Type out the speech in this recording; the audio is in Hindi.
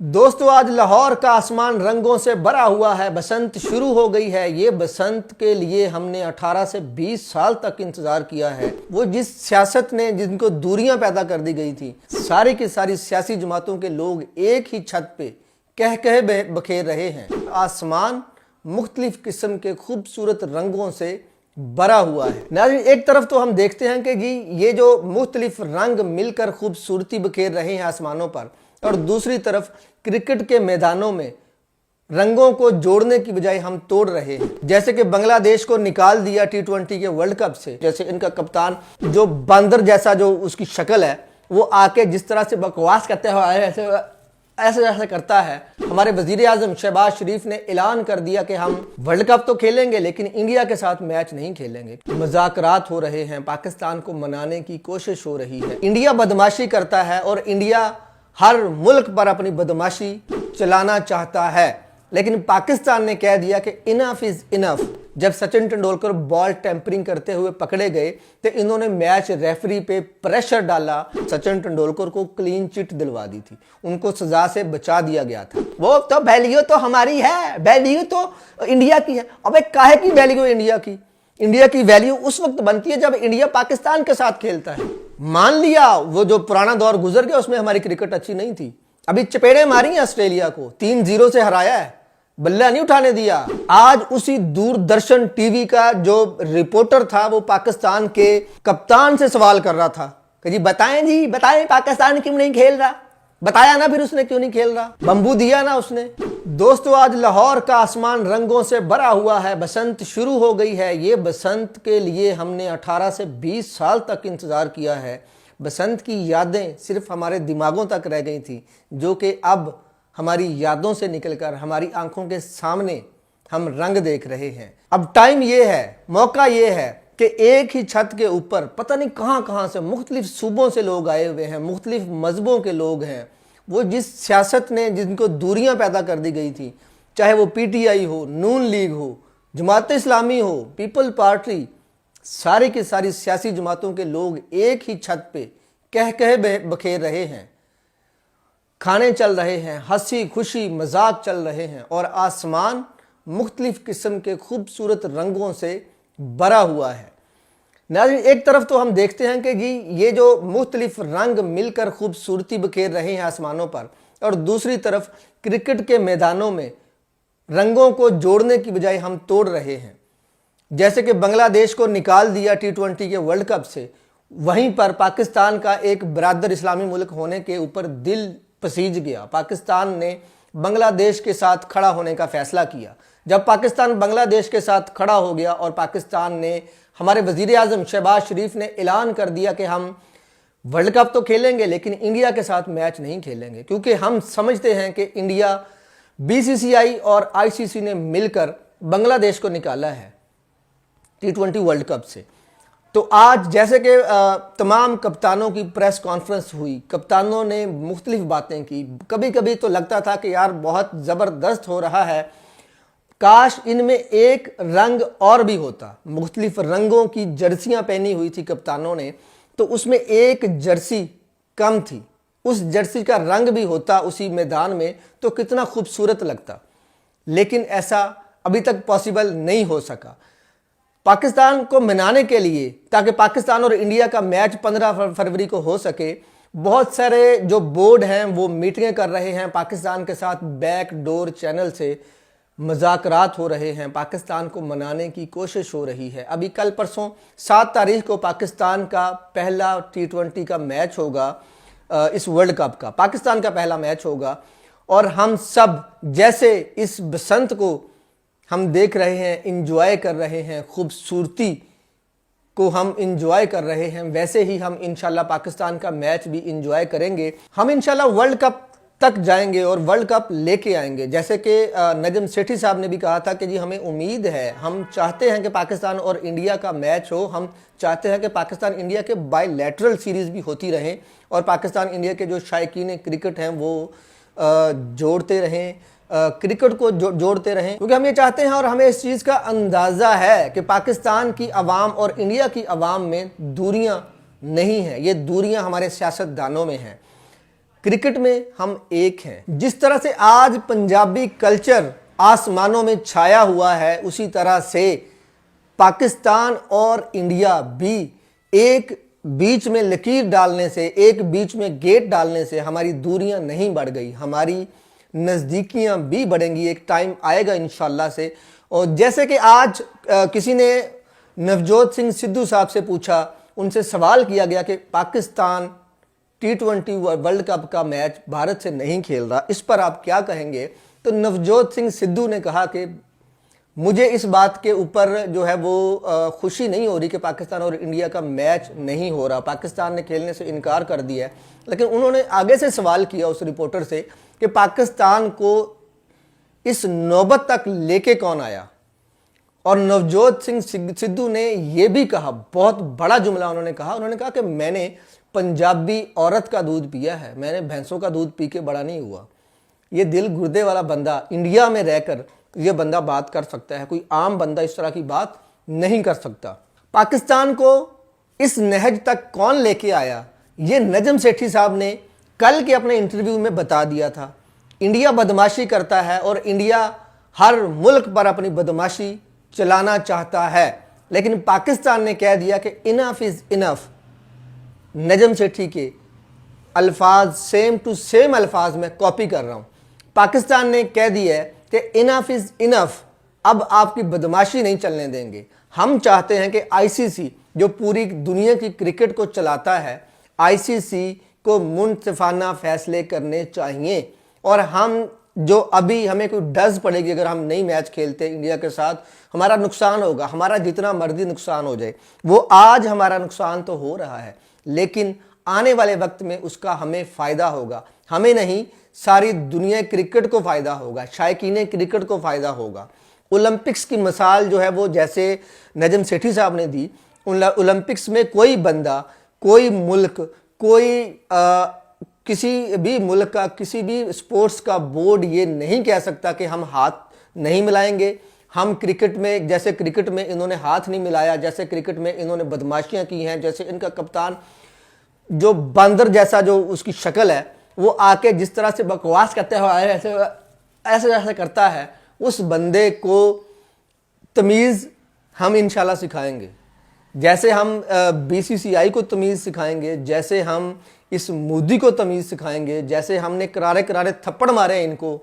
दोस्तों, आज लाहौर का आसमान रंगों से भरा हुआ है। बसंत शुरू हो गई है। ये बसंत के लिए हमने 18 से 20 साल तक इंतजार किया है। वो जिस सियासत ने जिनको दूरियां पैदा कर दी गई थी, सारी की सारी सियासी जमातों के लोग एक ही छत पे कह कह बखेर रहे हैं। आसमान मुख्तलिफ किस्म के खूबसूरत रंगों से भरा हुआ है। नाज़रीन, एक तरफ तो हम देखते हैं कि जी ये जो मुख्तलिफ रंग मिलकर खूबसूरती बखेर रहे हैं आसमानों पर, और दूसरी तरफ क्रिकेट के मैदानों में रंगों को जोड़ने की बजाय हम तोड़ रहे हैं। जैसे कि बांग्लादेश को निकाल दिया T20 के वर्ल्ड कप से। जैसे इनका कप्तान जो बंदर जैसा जो उसकी शक्ल है, वो आके जिस तरह से बकवास करते हुए ऐसे ऐसे ऐसे करता है। हमारे वजीर आजम शहबाज शरीफ ने ऐलान कर दिया कि हम वर्ल्ड कप तो खेलेंगे लेकिन इंडिया के साथ मैच नहीं खेलेंगे। मजाकरात हो रहे हैं, पाकिस्तान को मनाने की कोशिश हो रही है। इंडिया बदमाशी करता है और इंडिया हर मुल्क पर अपनी बदमाशी चलाना चाहता है, लेकिन पाकिस्तान ने कह दिया कि इनफ इज इनफ। जब सचिन तेंदुलकर बॉल टेम्परिंग करते हुए पकड़े गए तो इन्होंने मैच रेफरी पे प्रेशर डाला। सचिन तेंदुलकर को क्लीन चिट दिलवा दी थी, उनको सजा से बचा दिया गया था। वो तो वैल्यू तो हमारी है, वैल्यू तो इंडिया की है। अबे काहे की वैल्यू इंडिया की? इंडिया की वैल्यू उस वक्त बनती है जब इंडिया पाकिस्तान के साथ खेलता है। मान लिया वो जो पुराना दौर गुजर गया, उसमें हमारी क्रिकेट अच्छी नहीं थी। अभी चपेड़े मारी हैं ऑस्ट्रेलिया को, 3-0 से हराया है, बल्ला नहीं उठाने दिया। आज उसी दूरदर्शन टीवी का जो रिपोर्टर था वो पाकिस्तान के कप्तान से सवाल कर रहा था कि जी बताएं पाकिस्तान क्यों नहीं खेल रहा। बताया ना फिर उसने क्यों नहीं खेल रहा, बंबू दिया ना उसने। दोस्तों, आज लाहौर का आसमान रंगों से भरा हुआ है। बसंत शुरू हो गई है। ये बसंत के लिए हमने 18 से 20 साल तक इंतजार किया है। बसंत की यादें सिर्फ हमारे दिमागों तक रह गई थी, जो कि अब हमारी यादों से निकलकर हमारी आंखों के सामने हम रंग देख रहे हैं। अब टाइम ये है, मौका ये है कि एक ही छत के ऊपर पता नहीं कहां से मुख्तलिफ सूबों से लोग आए हुए हैं, मुख्तलिफ मजहबों के लोग हैं। वो जिस सियासत ने जिनको दूरियां पैदा कर दी गई थी, चाहे वो PTI हो, नून लीग हो, जमात इस्लामी हो, पीपल पार्टी, सारी की सारी सियासी जमातों के लोग एक ही छत पे कह कह बखेर रहे हैं। खाने चल रहे हैं, हंसी खुशी मजाक चल रहे हैं, और आसमान मुख्तलिफ किस्म के खूबसूरत रंगों से भरा हुआ है। नाज़रीन, एक तरफ तो हम देखते हैं कि जी ये जो मुख्तलिफ रंग मिलकर खूबसूरती बखेर रहे हैं आसमानों पर, और दूसरी तरफ क्रिकेट के मैदानों में रंगों को जोड़ने की बजाय हम तोड़ रहे हैं। जैसे कि बांग्लादेश को निकाल दिया T20 के वर्ल्ड कप से, वहीं पर पाकिस्तान का एक बरादर इस्लामी मुल्क होने के ऊपर दिल पसीज गया। पाकिस्तान ने बांग्लादेश के साथ खड़ा होने का फैसला किया। जब पाकिस्तान बांग्लादेश के साथ खड़ा हो गया और पाकिस्तान ने, हमारे वजीर आजम शहबाज शरीफ ने ऐलान कर दिया कि हम वर्ल्ड कप तो खेलेंगे लेकिन इंडिया के साथ मैच नहीं खेलेंगे, क्योंकि हम समझते हैं कि इंडिया, BCCI और ICC ने मिलकर बांग्लादेश को निकाला है T20 वर्ल्ड कप से। तो आज जैसे कि तमाम कप्तानों की प्रेस कॉन्फ्रेंस हुई, कप्तानों ने मुख्तलिफ बातें की। कभी कभी तो लगता था कि यार बहुत ज़बरदस्त हो रहा है, काश इनमें एक रंग और भी होता। मुख्तलिफ रंगों की जर्सियां पहनी हुई थी कप्तानों ने, तो उसमें एक जर्सी कम थी। उस जर्सी का रंग भी होता उसी मैदान में तो कितना खूबसूरत लगता, लेकिन ऐसा अभी तक पॉसिबल नहीं हो सका। पाकिस्तान को मनाने के लिए, ताकि पाकिस्तान और इंडिया का मैच 15 फरवरी को हो सके, बहुत सारे जो बोर्ड हैं वो मीटिंगें कर रहे हैं पाकिस्तान के साथ। बैक डोर चैनल से मजाकरात हो रहे हैं, पाकिस्तान को मनाने की कोशिश हो रही है। अभी कल परसों 7 तारीख को पाकिस्तान का पहला T20 का मैच होगा, इस वर्ल्ड कप का पाकिस्तान का पहला मैच होगा। और हम सब जैसे इस बसंत को हम देख रहे हैं, इंजॉय कर रहे हैं, खूबसूरती को हम इंजॉय कर रहे हैं, वैसे ही हम इंशाल्लाह पाकिस्तान का मैच भी इंजॉय करेंगे। हम इंशाल्लाह वर्ल्ड कप तक जाएंगे और वर्ल्ड कप लेके आएंगे। जैसे कि नजम सेठी साहब ने भी कहा था कि जी हमें उम्मीद है, हम चाहते हैं कि पाकिस्तान और इंडिया का मैच हो, हम चाहते हैं कि पाकिस्तान इंडिया के बायलैटरल सीरीज़ भी होती रहें, और पाकिस्तान इंडिया के जो शायकीन क्रिकेट हैं वो जोड़ते रहें, क्रिकेट को जोड़ते रहें, क्योंकि हम ये चाहते हैं। और हमें इस चीज़ का अंदाज़ा है कि पाकिस्तान की आवाम और इंडिया की आवाम में दूरियां नहीं हैं, ये दूरियां हमारे सियासतदानों में हैं। क्रिकेट में हम एक हैं। जिस तरह से आज पंजाबी कल्चर आसमानों में छाया हुआ है, उसी तरह से पाकिस्तान और इंडिया भी एक बीच में लकीर डालने से, एक बीच में गेट डालने से हमारी दूरियां नहीं बढ़ गई, हमारी नज़दीकियां भी बढ़ेंगी। एक टाइम आएगा इंशाल्लाह से। और जैसे कि आज किसी ने नवजोत सिंह सिद्धू साहब से पूछा, उनसे सवाल किया गया कि पाकिस्तान T20 वर्ल्ड कप का मैच भारत से नहीं खेल रहा, इस पर आप क्या कहेंगे? तो नवजोत सिंह सिद्धू ने कहा कि मुझे इस बात के ऊपर जो है वो खुशी नहीं हो रही कि पाकिस्तान और इंडिया का मैच नहीं हो रहा, पाकिस्तान ने खेलने से इनकार कर दिया है। लेकिन उन्होंने आगे से सवाल किया उस रिपोर्टर से कि पाकिस्तान को इस नौबत तक लेके कौन आया? और नवजोत सिंह सिद्धू ने यह भी कहा, बहुत बड़ा जुमला उन्होंने कहा कि मैंने पंजाबी औरत का दूध पिया है, मैंने भैंसों का दूध पी के बड़ा नहीं हुआ। ये दिल गुर्दे वाला बंदा इंडिया में रहकर ये बंदा बात कर सकता है, कोई आम बंदा इस तरह की बात नहीं कर सकता। पाकिस्तान को इस नहज तक कौन लेके आया, ये नजम सेठी साहब ने कल के अपने इंटरव्यू में बता दिया था। इंडिया बदमाशी करता है और इंडिया हर मुल्क पर अपनी बदमाशी चलाना चाहता है, लेकिन पाकिस्तान ने कह दिया कि enough is enough. Najam Sethi के अल्फाज सेम टू सेम अल्फाज में कॉपी कर रहा हूं। पाकिस्तान ने कह दिया है कि इनफ इज इनफ, अब आपकी बदमाशी नहीं चलने देंगे। हम चाहते हैं कि आईसीसी जो पूरी दुनिया की क्रिकेट को चलाता है, आईसीसी को मुनसिफाना फैसले करने चाहिए। और हम जो अभी हमें कोई डज पड़ेगी अगर हम नहीं मैच खेलते इंडिया के साथ, हमारा नुकसान होगा, हमारा जितना मर्जी नुकसान हो जाए, वो आज हमारा नुकसान तो हो रहा है, लेकिन आने वाले वक्त में उसका हमें फ़ायदा होगा। हमें नहीं, सारी दुनिया क्रिकेट को फ़ायदा होगा, शायकीन क्रिकेट को फ़ायदा होगा। ओलंपिक्स की मिसाल जो है वो जैसे नजम सेठी साहब ने दी, ओलंपिक्स में कोई बंदा, कोई मुल्क, कोई किसी भी मुल्क का, किसी भी स्पोर्ट्स का बोर्ड ये नहीं कह सकता कि हम हाथ नहीं मिलाएंगे। हम क्रिकेट में, जैसे क्रिकेट में इन्होंने हाथ नहीं मिलाया, जैसे क्रिकेट में इन्होंने बदमाशियां की हैं, जैसे इनका कप्तान जो बंदर जैसा जो उसकी शक्ल है, वो आके जिस तरह से बकवास करते हुए ऐसे ऐसे ऐसे करता है, उस बंदे को तमीज़ हम इंशाल्लाह सिखाएंगे। जैसे हम बीसीसीआई को तमीज़ सिखाएंगे, जैसे हम इस मोदी को तमीज़ सिखाएंगे, जैसे हमने करारे करारे थप्पड़ मारे इनको,